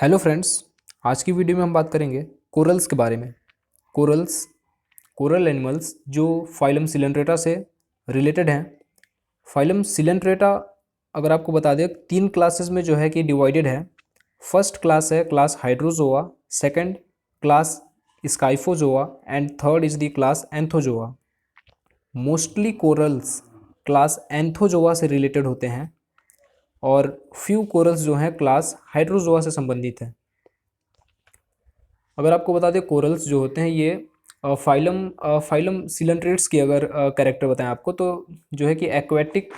Hello friends. आज की video में हम बात करेंगे कोरल्स के बारे में। कोरल्स कोरल एनिमल्स जो फाइलम सिलेंट्रेटा से रिलेटेड हैं। फाइलम सिलेंट्रेटा अगर आपको बता दें 3 क्लासेस में जो है कि डिवाइडेड है। फर्स्ट क्लास है class Hydrozoa, second class Scyphozoa and third is the class Anthozoa. Mostly corals class Anthozoa से रिलेटेड होते हैं और फ्यू कोरल्स जो हैं क्लास हाइड्रोजोआ से संबंधित हैं। अगर आपको बता दें कोरल्स जो होते हैं ये फाइलम सिलेंट्रेट्स की अगर कैरेक्टर बताएं आपको तो जो है कि एक्वेटिक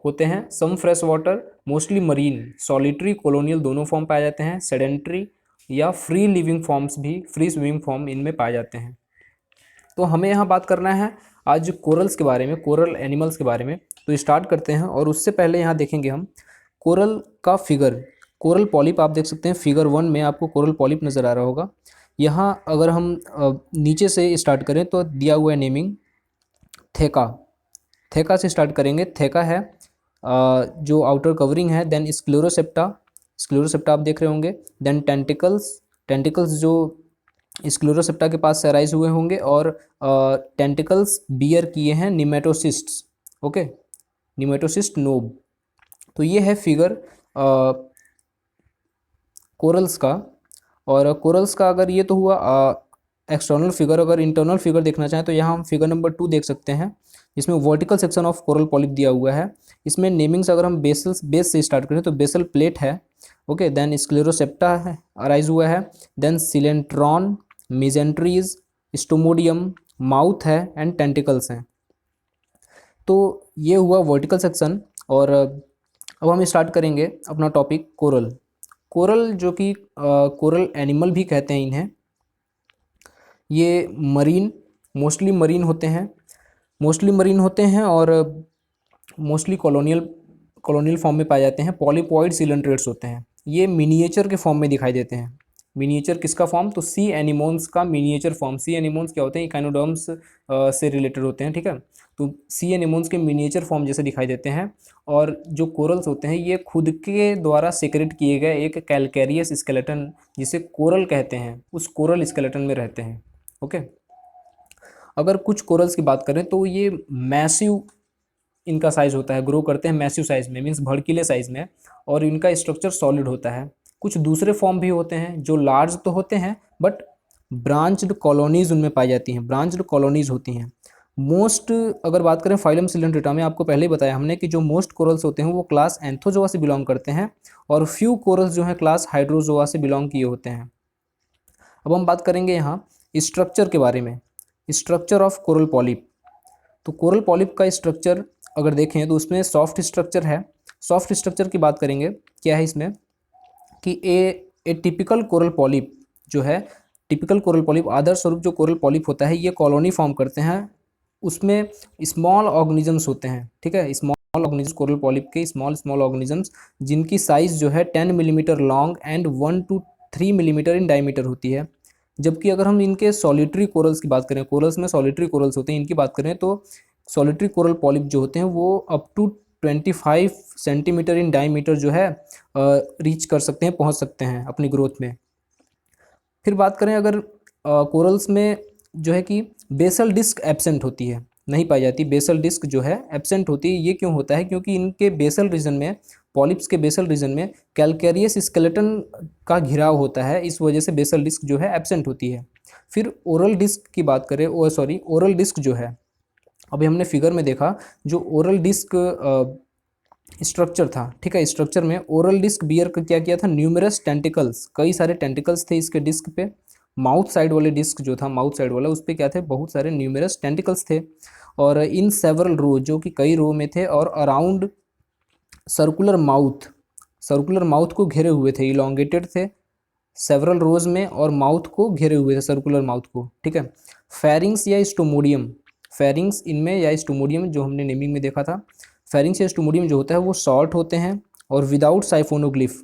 होते हैं, some fresh water, mostly marine, solitary, colonial दोनों फॉर्म पाए जाते हैं, सेडेंट्री या फ्री लिविंग फॉर्म्स भी, फ्री स्विमिंग फॉर्म इनमें पाए जाते हैं। तो हमें यहाँ बात करना है आज कोरल्स के बारे में, कोरल एनिमल्स के बारे में। तो स्टार्ट करते हैं और उससे पहले यहाँ देखेंगे हम कोरल का फिगर। कोरल पॉलिप आप देख सकते हैं, फिगर 1 में आपको कोरल पॉलिप नज़र आ रहा होगा। यहाँ अगर हम नीचे से स्टार्ट करें तो दिया हुआ है नेमिंग थेका। थेका से स्टार्ट करेंगे। थेका है जो आउटर कवरिंग है। देन स्क्लेरोसेप्टा, स्क्लेरोसेप्टा आप देख रहे होंगे। देन टेंटिकल्स, टेंटिकल्स जो स्क्लेरोसेप्टा के पास से अराइज हुए होंगे और टेंटिकल्स बियर किए हैं निमेटोसिस्ट्स। Okay, nematocyst knob. तो ये है फिगर कोरल्स का। और कोरल्स का अगर ये तो हुआ एक्सटर्नल फिगर। अगर इंटरनल फिगर देखना चाहें तो यहाँ हम फिगर नंबर 2 देख सकते हैं। इसमें vertical section of coral polyp दिया हुआ है। इसमें नेमिंग्स अगर हम बेस से स्टार्ट करें तो बेसल प्लेट है। ओके, देन स्क्लेरोसेप्टा है अराइज हुआ है। देन सिलेंट्रॉन, मिजेंट्रीज, स्टोमोडियम, माउथ है एंड टेंटिकल्स हैं। तो ये हुआ वर्टिकल सेक्शन। और अब हम स्टार्ट करेंगे अपना टॉपिक कोरल। कोरल जो कि कोरल एनिमल भी कहते हैं इन्हें। ये मरीन, मोस्टली मरीन होते हैं, मोस्टली मरीन होते हैं और मोस्टली कॉलोनियल फॉर्म में पाए जाते हैं। पॉलीपॉइड सिलेंट्रेट्स होते हैं। ये मिनिएचर के फॉर्म में दिखाई देते हैं। मिनिएचर किसका फॉर्म? तो सी एनिमोन्स का मिनिएचर फॉर्म। सी एनिमोन्स क्या होते हैं? इकाइनोडर्म्स से रिलेटेड होते हैं, ठीक है। तो सी एनिमोन्स के मिनिएचर फॉर्म जैसे दिखाई देते हैं। और जो कोरल्स होते हैं ये खुद के द्वारा सेक्रेट किए गए एक कैलकेरियस स्केलेटन जिसे कोरल कहते हैं, उस कोरल स्केलेटन में रहते हैं। ओके, अगर कुछ कोरल्स की बात करें तो ये मैसिव इनका साइज होता है, ग्रो करते हैं मैसिव साइज में, मीन्स भड़कीले साइज में। और इनका स्ट्रक्चर सॉलिड होता है। कुछ दूसरे फॉर्म भी होते हैं जो लार्ज तो होते हैं बट ब्रांच्ड कॉलोनीज उनमें पाई जाती हैं, ब्रांच्ड कॉलोनीज होती हैं। मोस्ट अगर बात करें फाइलम सिलेंट्रेटा में, आपको पहले ही बताया हमने कि जो मोस्ट कोरल्स होते हैं वो क्लास एंथोजोआ से बिलोंग करते हैं और फ्यू कोरल्स जो हैं क्लास हाइड्रोजोआ से बिलोंग किए होते हैं। अब हम बात करेंगे यहाँ स्ट्रक्चर के बारे में, स्ट्रक्चर ऑफ कोरल पॉलिप। तो कोरल पॉलिप का स्ट्रक्चर अगर देखें तो उसमें सॉफ्ट स्ट्रक्चर है। सॉफ्ट स्ट्रक्चर की बात करेंगे, क्या है इसमें कि ए टिपिकल कोरल पॉलिप जो है, टिपिकल कोरल पॉलिप आदर्श स्वरूप जो कोरल पॉलिप होता है ये कॉलोनी फॉर्म करते हैं। उसमें स्मॉल ऑर्गेनिजम्स होते हैं, ठीक है। स्मॉल ऑर्गेनिजम्स, कोरल पॉलिप के स्मॉल ऑर्गेनिजम्स जिनकी साइज जो है 10 millimetre long and 1 to 3 millimetre in diameter होती है। जबकि अगर हम इनके सॉलिटरी कोरल्स की बात करें, कोरल्स में सॉलिटरी कोरल्स होते हैं, इनकी बात करें तो सॉलिटरी कोरल पॉलिप जो होते हैं वो up to 25 centimetre in diameter जो है रीच कर सकते हैं, पहुंच सकते हैं अपनी ग्रोथ में। फिर बात करें अगर कोरल्स में जो है कि बेसल डिस्क एब्सेंट होती है, नहीं पाई जाती। बेसल डिस्क जो है एब्सेंट होती है। ये क्यों होता है? क्योंकि इनके बेसल रीजन में, पॉलिप्स के बेसल रीजन में कैलकेरियस स्केलेटन का घिराव होता है, इस वजह से बेसल डिस्क जो है एब्सेंट होती है। फिर ओरल डिस्क की बात करें, ओरल डिस्क जो है, अभी हमने फिगर में देखा जो ओरल डिस्क स्ट्रक्चर था, ठीक है। स्ट्रक्चर में ओरल डिस्क बियर का क्या किया था? न्यूमरस टेंटिकल्स, कई सारे टेंटिकल्स थे इसके डिस्क पे। माउथ साइड वाले डिस्क जो था, माउथ साइड वाला, उस पर क्या थे? बहुत सारे न्यूमरस टेंटिकल्स थे। और इन सेवरल रो, जो कि कई रो में थे, और around circular mouth, circular mouth को घेरे हुए थे, इलोंगेटेड थे सेवरल रोज में, और माउथ को घेरे हुए थे, सर्कुलर माउथ को, ठीक है। फेरिंग्स या स्टोमोडियम, फेरिंग्स इनमें या स्टोमोडियम जो हमने नेमिंग में देखा था, फेरिंग्स या स्टोमोडियम जो होता है वो शॉर्ट होते हैं और विदाउट साइफोनोग्लिफ,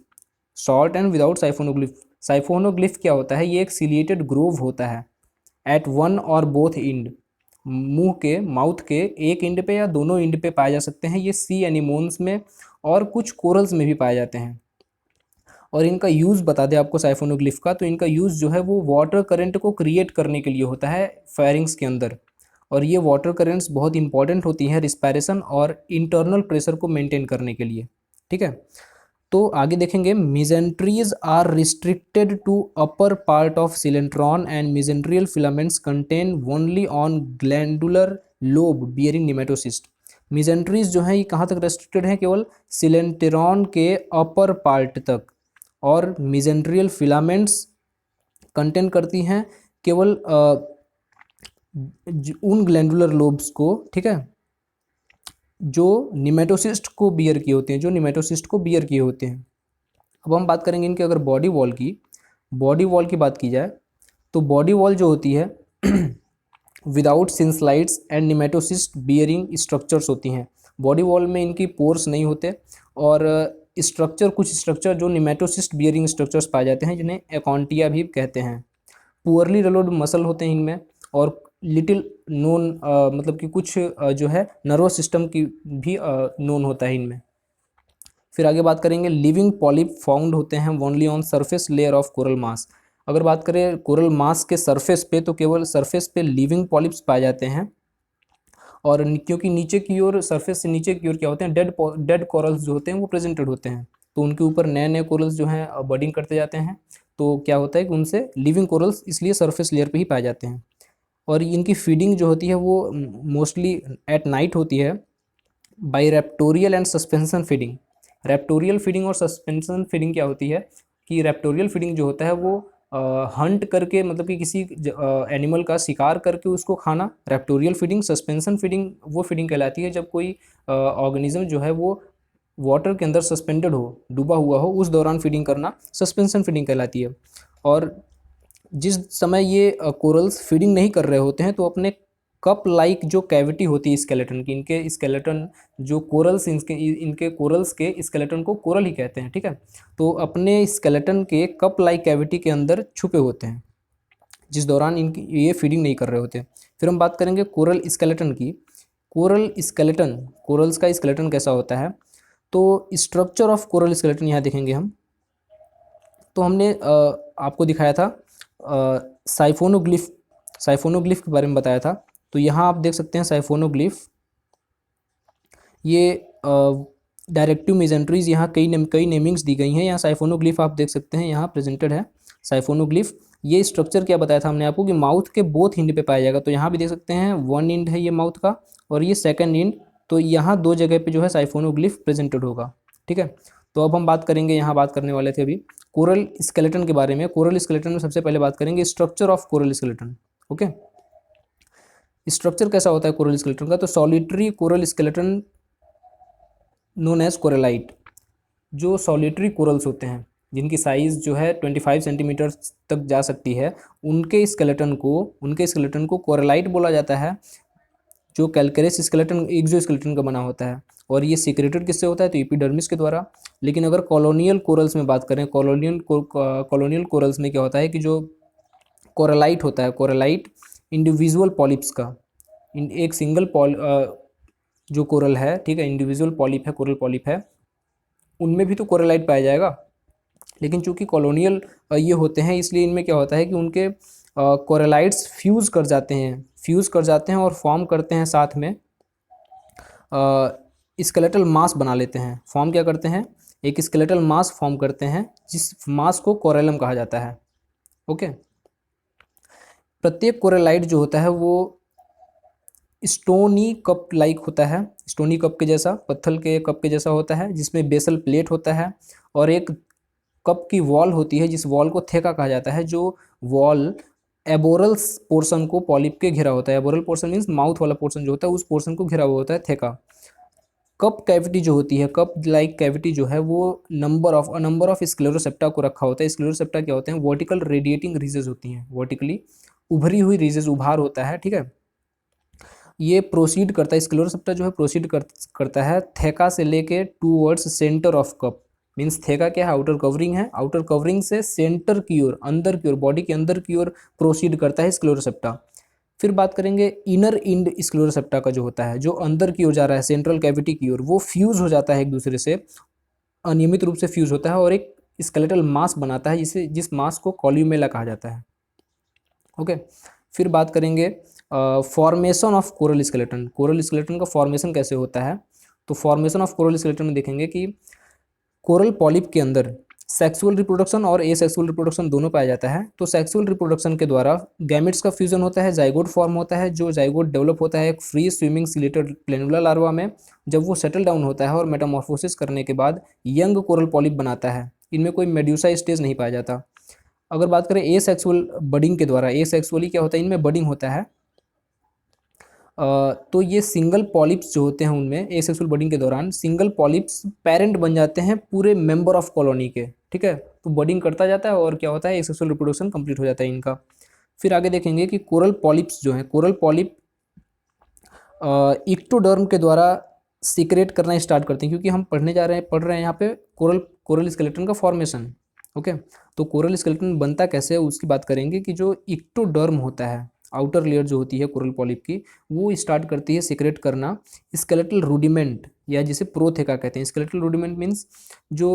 शॉर्ट एंड विदाउट साइफोनोग्लिफ। साइफोनोग्लिफ क्या होता है? ये एक सिलिएटेड ग्रोव होता है एट वन और बोथ इंड, मुंह के, माउथ के एक इंड पे या दोनों इंड पे पाए जा सकते हैं। ये सी एनिमोन्स में और कुछ कोरल्स में भी पाए जाते हैं। और इनका यूज़ बता दें आपको साइफोनोग्लिफ का, तो इनका यूज़ जो है वो वाटर करंट को क्रिएट करने के लिए होता है फेरिंग्स के अंदर। और ये वाटर करेंट्स बहुत इंपॉर्टेंट होती हैं रिस्पायरेशन और इंटरनल प्रेशर को मेंटेन करने के लिए। ठीक है, तो आगे देखेंगे, mesenteries are restricted to upper part of coelenteron and mesenterial filaments contain only on glandular lobe bearing nematocyst. Mesenteries जो है ये कहाँ तक रेस्ट्रिक्टेड है? केवल सिलेंट्रॉन के अपर पार्ट तक। और मिजेंट्रियल फिलामेंट्स कंटेन करती हैं केवल उन ग्लैंडुलर लोब्स को, ठीक है, जो निमेटोसिस्ट को बियर किए होते हैं, जो निमेटोसिस्ट को बियर किए होते हैं। अब हम बात करेंगे इनके अगर बॉडी वॉल की, बॉडी वॉल की बात की जाए तो बॉडी वॉल जो होती है विदाउट सिंसलाइड्स एंड निमेटोसिस्ट बियरिंग स्ट्रक्चर्स होती हैं। बॉडी वॉल में इनकी पोर्स नहीं होते और स्ट्रक्चर, कुछ स्ट्रक्चर जो निमेटोसिस्ट बियरिंग स्ट्रक्चर्स पाए जाते हैं जिन्हें एकॉन्टिया भी कहते हैं। पुअरली डेवलप्ड मसल होते हैं इनमें और लिटिल नोन मतलब कि कुछ जो है नर्वस सिस्टम की भी नोन होता है इनमें। फिर आगे बात करेंगे, लिविंग पॉलिप फाउंड होते हैं only on surface layer of coral mass. अगर बात करें कोरल मास के सरफेस पे तो केवल सरफेस पे लिविंग पॉलिप्स पाए जाते हैं। और क्योंकि नीचे की ओर, सरफेस से नीचे की ओर क्या होते हैं, डेड कोरल्स जो होते हैं वो प्रेजेंटेड होते हैं, तो उनके ऊपर नए नए कोरल्स जो हैं बडिंग करते जाते हैं। तो क्या होता है कि उनसे लिविंग कोरल्स इसलिए सरफेस लेयर पे ही पाए जाते हैं। और इनकी फीडिंग जो होती है वो मोस्टली एट नाइट होती है by raptorial and suspension feeding. Raptorial feeding और सस्पेंशन फीडिंग क्या होती है कि रेप्टोरियल फीडिंग जो होता है वो हंट करके, मतलब कि किसी एनिमल का शिकार करके उसको खाना रेप्टोरियल फीडिंग। सस्पेंशन फीडिंग वो फीडिंग कहलाती है जब कोई ऑर्गेनिज्म जो है वो वाटर के अंदर सस्पेंडेड हो, डूबा हुआ हो, उस दौरान फीडिंग करना सस्पेंशन फीडिंग कहलाती है। और जिस समय ये कोरल्स फीडिंग नहीं कर रहे होते हैं तो अपने कप लाइक जो कैविटी होती है स्केलेटन की, इनके स्केलेटन जो कोरल्स, इनके कोरल्स के स्केलेटन को कोरल ही कहते हैं, ठीक है, तो अपने स्केलेटन के कप लाइक कैविटी के अंदर छुपे होते हैं जिस दौरान इनकी ये फीडिंग नहीं कर रहे होते। फिर हम बात करेंगे कोरल स्केलेटन की। कोरल स्केलेटन, कोरल्स का स्केलेटन कैसा होता है? तो स्ट्रक्चर ऑफ कोरल स्केलेटन यहाँ देखेंगे हम, तो हमने आपको दिखाया था साइफोनोग्लिफ, साइफोनोग्लिफ के बारे में बताया था। तो यहाँ आप देख सकते हैं साइफोनोग्लिफ, ये डायरेक्टिव मेजेंट्रीज, यहाँ कई नेमिंग्स दी गई हैं। यहाँ साइफोनोग्लिफ आप देख सकते हैं, यहाँ प्रेजेंटेड है साइफोनोग्लिफ। ये स्ट्रक्चर क्या बताया था हमने आपको कि माउथ के बोथ इंड पे पाया जाएगा। तो यहाँ भी देख सकते हैं वन इंड है ये माउथ का और ये सेकंड इंड, तो यहाँ दो जगह पे जो है साइफोनोग्लिफ प्रेजेंटेड होगा, ठीक है। तो अब हम बात करेंगे, यहाँ बात करने वाले थे अभी कोरल स्केलेटन के बारे में। कोरल स्केलेटन में सबसे पहले बात करेंगे structure of coral skeleton. Okay, structure कैसा होता है कोरल स्केलेटन का? तो solitary coral skeleton known as corallite. जो सॉलिटरी कोरल्स होते हैं जिनकी साइज़ जो है 25 सेंटीमीटर तक जा सकती है, उनके स्केलेटन को कोरलाइट बोला जाता है, जो कैलकेरियस स्केलेटन एक्सोस्केलेटन का बना होता है। और ये सिक्रेटेड किससे होता है? तो एपिडर्मिस के द्वारा। लेकिन अगर कॉलोनियल कोरल्स में बात करें, कॉलोनियल कोरल्स में क्या होता है कि जो कोरलाइट होता है, कोरलाइट इंडिविजुअल पॉलिप्स का, एक सिंगल जो कोरल है, ठीक है, इंडिविजुअल पॉलिप है, कोरल पॉलिप है, उनमें भी तो कोरलाइट पाया जाएगा। लेकिन चूंकि कॉलोनियल ये होते हैं इसलिए इनमें क्या होता है कि उनके कोरलाइट्स फ्यूज़ कर जाते हैं और फॉर्म करते हैं साथ में स्केलेटल मास बना लेते हैं। फॉर्म क्या करते हैं? एक स्केलेटल मास फॉर्म करते हैं जिस मास को कोरेलम कहा जाता है। ओके, प्रत्येक कोरलाइट जो होता है वो स्टोनी कप लाइक होता है, स्टोनी कप के जैसा, पत्थर के कप के जैसा होता है, जिसमें बेसल प्लेट होता है और एक कप की वॉल होती है जिस वॉल को थेका कहा जाता है, जो वॉल एबोरल पोर्शन को पॉलिप के घिरा होता है। एबोरल पोर्शन मीन्स माउथ वाला पोर्शन जो होता है उस पोर्शन को घिरा हुआ होता है थेका। कप कैविटी जो होती है, कप लाइक कैविटी जो है वो नंबर ऑफ स्क्लेरोसेप्टा को रखा होता है। स्क्लेरोसेप्टा क्या होते हैं? वर्टिकल रेडिएटिंग रीजेस होती हैं, वर्टिकली उभरी हुई रीजेस, उभार होता है, ठीक है। ये प्रोसीड करता है, स्क्लेरोसेप्टा जो है प्रोसीड करता है थेका से लेके towards centre of cup. Means थेका क्या है? आउटर कवरिंग है, आउटर कवरिंग से सेंटर की ओर, अंदर की ओर, बॉडी के अंदर की ओर प्रोसीड करता है स्क्लेरोसेप्टा। फिर बात करेंगे इनर इंड स्क्लेरोसेप्टा का जो होता है, जो अंदर की ओर जा रहा है सेंट्रल कैविटी की ओर, वो फ्यूज हो जाता है एक दूसरे से, अनियमित रूप से फ्यूज होता है और एक स्केलेटल मास बनाता है, जिस मास को कॉल्यूमेला कहा जाता है। ओके, फिर बात करेंगे formation of coral skeleton. Coral skeleton का फॉर्मेशन कैसे होता है, तो फॉर्मेशन ऑफ कोरल स्केलेटन में देखेंगे कि कोरल पॉलिप के अंदर सेक्सुअल रिप्रोडक्शन और एसेक्सुअल रिप्रोडक्शन दोनों पाया जाता है। तो सेक्सुअल रिप्रोडक्शन के द्वारा गैमेट्स का फ्यूजन होता है, जाइगोट फॉर्म होता है, जो जाइगोट डेवलप होता है एक free swimming chelated planula larva में। जब वो सेटल डाउन होता है और मेटामॉर्फोसिस करने के बाद यंग कोरल पॉलिप बनाता है। इनमें कोई मेड्यूसा स्टेज नहीं पाया जाता। अगर बात करें एसेक्सुअल बडिंग के द्वारा, एसेक्सुअली क्या होता है, इनमें बडिंग होता है। तो ये सिंगल पॉलिप्स जो होते हैं उनमें एसेक्सुअल बडिंग के दौरान सिंगल पॉलिप्स पेरेंट बन जाते हैं पूरे मेंबर ऑफ कॉलोनी के, ठीक है। तो बडिंग करता जाता है और क्या होता है, एसेक्सुअल रिप्रोडक्शन कंप्लीट हो जाता है इनका। फिर आगे देखेंगे कि कोरल पॉलिप्स जो है, कोरल पॉलिप इक्टोडर्म के द्वारा सीक्रेट करना स्टार्ट करते हैं, क्योंकि हम पढ़ रहे हैं यहाँ पे कोरल स्केलेटन का फॉर्मेशन। ओके, तो कोरल स्केलेटन बनता कैसे है उसकी बात करेंगे कि जो इक्टोडर्म होता है, आउटर लेयर जो होती है कोरल पॉलिप की, वो स्टार्ट करती है सीक्रेट करना स्केलेटल रूडिमेंट, या जिसे प्रोथेका कहते हैं। स्केलेटल रूडिमेंट मीन्स जो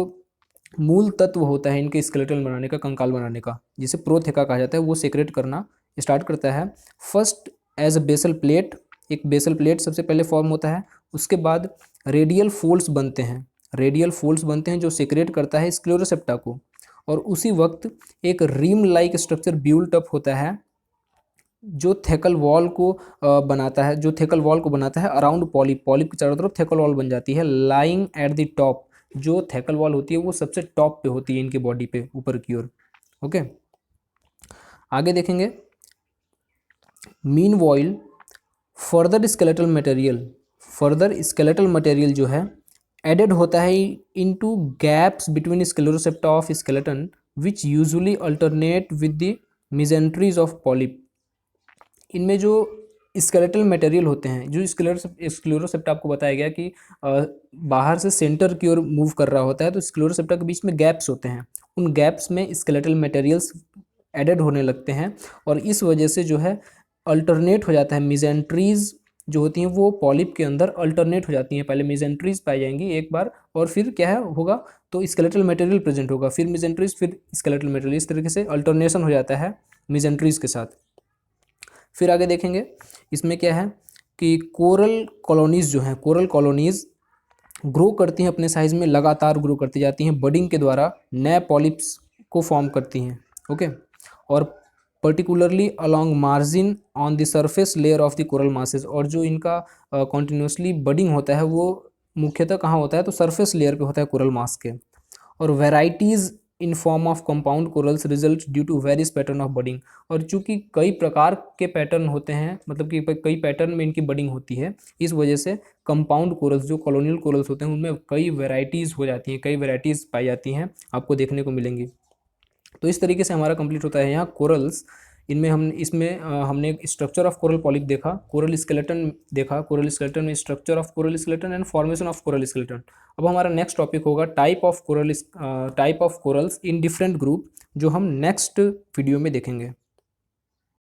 मूल तत्व होता है इनके स्केलेटल बनाने का, कंकाल बनाने का, जिसे प्रोथेका कहा जाता है, वो सीक्रेट करना स्टार्ट करता है। First as a basal plate, एक बेसल प्लेट सबसे पहले फॉर्म होता है। उसके बाद रेडियल फोल्ड्स बनते हैं, रेडियल फोल्ड्स बनते हैं जो सीक्रेट करता है स्क्लेरोसेप्टा को। और उसी वक्त एक rim like structure built up होता है जो थेकल वॉल को बनाता है, जो थेकल वॉल को बनाता है अराउंड पॉलिप। पॉलिप के चारों तरफ थेकल वॉल बन जाती है, लाइंग एट द टॉप। जो थेकल वॉल होती है वो सबसे टॉप पे होती है इनके बॉडी पे, ऊपर की ओर। ओके, आगे देखेंगे मीनवाइल फर्दर स्केलेटल मटेरियल जो है एडेड होता है into gaps between sclerosepta of skeleton which usually alternate with the mesenteries of polyp. इनमें जो स्केलेटल मटेरियल होते हैं, जो स्क्लेरोसेप्टा आपको बताया गया कि बाहर से सेंटर की ओर मूव कर रहा होता है, तो स्क्लेरोसेप्टा के बीच में गैप्स होते हैं। उन गैप्स में स्केलेटल मटेरियल्स एडेड होने लगते हैं और इस वजह से जो है अल्टरनेट हो जाता है। मिजेंट्रीज जो होती हैं वो पॉलिप के अंदर अल्टरनेट हो जाती हैं। पहले मिजेंट्रीज पाई जाएंगी एक बार, और फिर क्या है होगा, तो स्केलेटल मटेरियल प्रेजेंट होगा, फिर मिजेंट्रीज, फिर स्केलेटल मटेरियल। इस तरीके से अल्टरनेशन हो जाता है मिजेंट्रीज के साथ। फिर आगे देखेंगे इसमें क्या है कि कोरल कॉलोनीज जो हैं, कोरल कॉलोनीज ग्रो करती हैं अपने साइज में, लगातार ग्रो करती जाती हैं, बडिंग के द्वारा नए पॉलिप्स को फॉर्म करती हैं। ओके, और particularly along margin on the surface layer of the coral masses. और जो इनका कॉन्टिन्यूसली बडिंग होता है वो मुख्यतः कहाँ होता है, तो सरफेस लेयर पे होता है कोरल मास के। और varieties in form of compound corals result due to various pattern of budding. और चूंकि कई प्रकार के पैटर्न होते हैं, मतलब कि कई पैटर्न में इनकी बडिंग होती है, इस वजह से कंपाउंड कोरल्स जो कॉलोनियल कोरल्स होते हैं उनमें कई वेराइटीज़ हो जाती हैं, कई वेराइटीज़ पाई जाती हैं, आपको देखने को मिलेंगी। तो इस तरीके से हमारा कंप्लीट होता है यहाँ कोरल्स। हमने स्ट्रक्चर ऑफ कोरल पॉलिप देखा, कोरल स्केलेटन देखा, कोरल स्केलेटन में structure of coral skeleton and formation of coral skeleton. अब हमारा नेक्स्ट टॉपिक होगा type of corals in different group, जो हम नेक्स्ट वीडियो में देखेंगे।